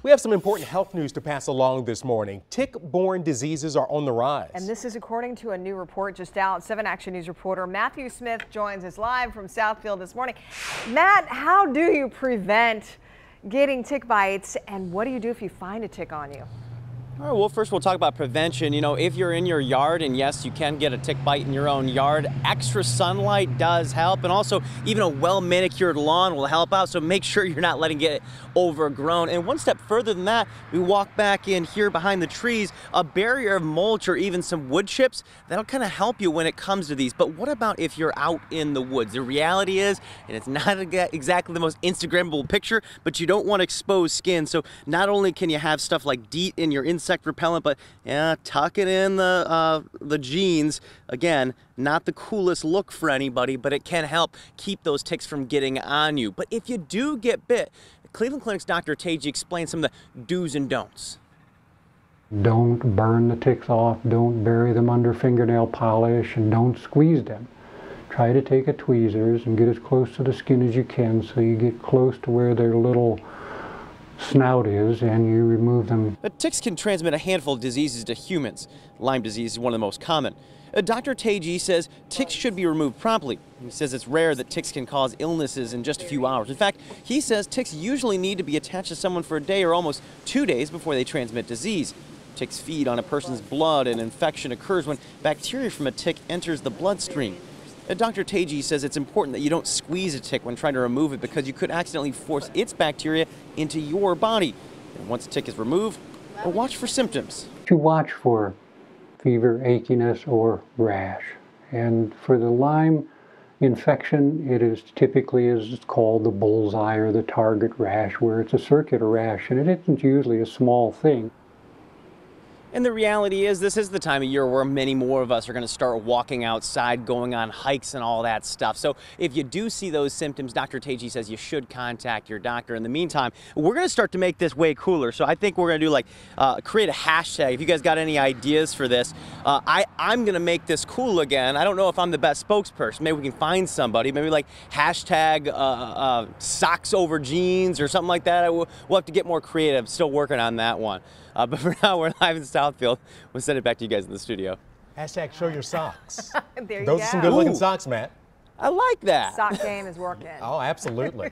We have some important health news to pass along this morning. Tick-borne diseases are on the rise. And this is according to a new report just out. 7 Action News reporter Matthew Smith joins us live from Southfield this morning. Matt, how do you prevent getting tick bites, and what do you do if you find a tick on you? All right, well, first we'll talk about prevention. You know, if you're in your yard, and yes, you can get a tick bite in your own yard, extra sunlight does help, and also even a well-manicured lawn will help out, so make sure you're not letting it overgrown. And one step further than that, we walk back in here behind the trees, a barrier of mulch or even some wood chips, that'll kind of help you when it comes to these. But what about if you're out in the woods? The reality is, and it's not exactly the most Instagrammable picture, but you don't want exposed skin, so not only can you have stuff like DEET in your insect repellent, but yeah, tuck it in the jeans. Again, not the coolest look for anybody, but it can help keep those ticks from getting on you. But if you do get bit, Cleveland Clinic's Dr. Tage explains some of the do's and don'ts. Don't burn the ticks off, don't bury them under fingernail polish, and don't squeeze them. Try to take a tweezers and get as close to the skin as you can, so you get close to where their little snout is, and you remove them. But ticks can transmit a handful of diseases to humans. Lyme disease is one of the most common. Dr. Tage says ticks should be removed promptly. He says it's rare that ticks can cause illnesses in just a few hours. In fact, he says ticks usually need to be attached to someone for a day or almost 2 days before they transmit disease. Ticks feed on a person's blood, and infection occurs when bacteria from a tick enters the bloodstream. Dr. Tage says it's important that you don't squeeze a tick when trying to remove it, because you could accidentally force its bacteria into your body. And once a tick is removed, watch for symptoms. You watch for fever, achiness, or rash. And for the Lyme infection, it is typically, as it's called, the bullseye or the target rash, where it's a circular rash, and it isn't usually a small thing. And the reality is, this is the time of year where many more of us are going to start walking outside, going on hikes and all that stuff. So if you do see those symptoms, Dr. Tage says you should contact your doctor. In the meantime, we're going to start to make this way cooler. So I think we're going to do like, create a hashtag. If you guys got any ideas for this, I'm going to make this cool again. I don't know if I'm the best spokesperson. Maybe we can find somebody. Maybe like hashtag socks over jeans or something like that. We'll have to get more creative. Still working on that one. But for now, we're live in Southfield. We'll send it back to you guys in the studio. Hashtag show your socks. There you Those go. are some good looking socks, Matt. I like that. Sock game is working. Oh, absolutely.